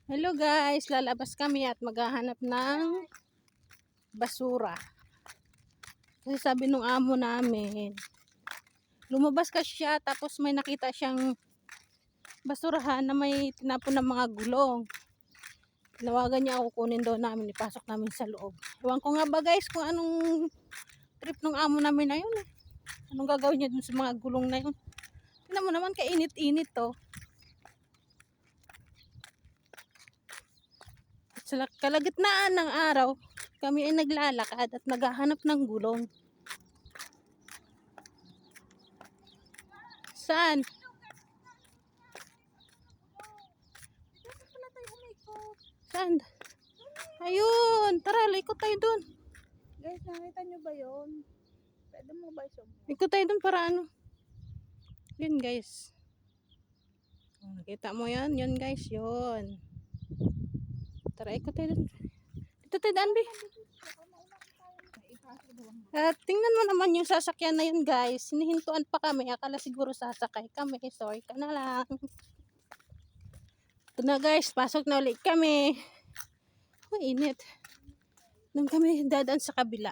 Hello guys, lalabas kami at maghahanap ng basura. Kasi sabi nung amo namin, lumabas kasi siya tapos may nakita siyang basurahan na may tinapon ng mga gulong. Tinawagan niya ako, kunin daw namin, ipasok namin sa loob. Ewan ko nga ba guys kung anong trip nung amo namin na yun. Anong gagawin niya dun sa mga gulong na yun. Tingnan mo naman, kainit-init to. Sa kalagitnaan ng araw, kami ay naglalakad at naghahanap ng gulong. Saan? Saan? Ayun, tara, ikot tayo dun. Guys, nakita nyo ba yun? Pwede mo ba isog? Ikot tayo dun para ano. Yun guys. Nakita mo yan? Yun guys, yun. Tara, ikot tayo dun. Dito tayo daan, be. At tingnan mo naman yung sasakyan na yun guys. Hinihintuan pa kami. Akala siguro sasakay kami. Sorry ka na lang. Ito na guys, pasok na ulit kami. Init. Doon kami dadaan sa kabila.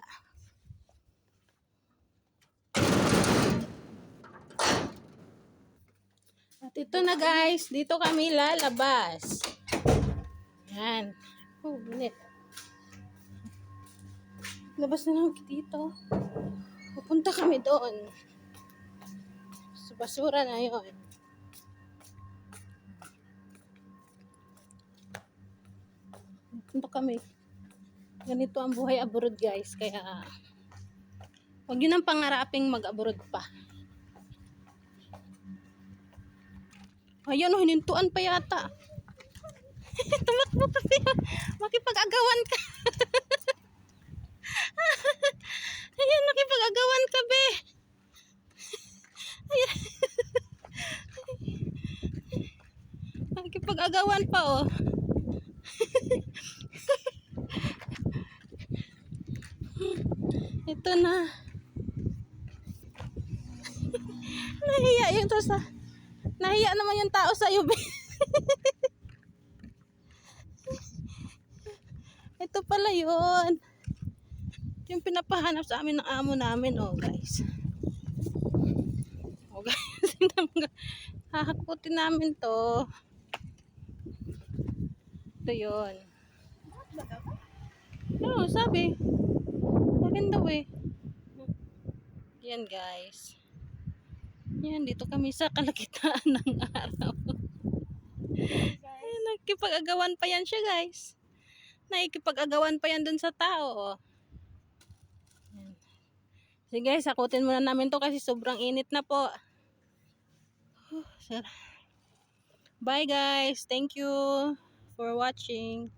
At ito na guys, dito kami lalabas. Yan. Oh, init. Labas na lang dito. Pupunta kami doon. Sa basura na yun. Pupunta kami. Ganito ang buhay abroad guys. Kaya huwag yun ang pangaraping mag-abroad pa. Ayun, hinintuan pa yata. Tumakbo pa siya. Makipag-agawan ka. Ayan, makipag-agawan ka, be. Ayan. Makipag-agawan pa, oh. Ito na. Nahiya yung to sa... Nahiya naman yung tao sa'yo, be. Ito pala yun. Yung pinapahanap sa amin ng amo namin, oh guys. Oh guys, hahakutin namin to. Ito yun. Oo, sabi. Akin daw eh. Yan guys. Yan, dito kami sa kalagitnaan ng araw. Ay, nakikipag-agawan pa yan siya guys. Nakikipag-agawan pa yan dun sa tao. Oh. Sige guys, sakutin muna namin to kasi sobrang init na po. Bye guys. Thank you for watching.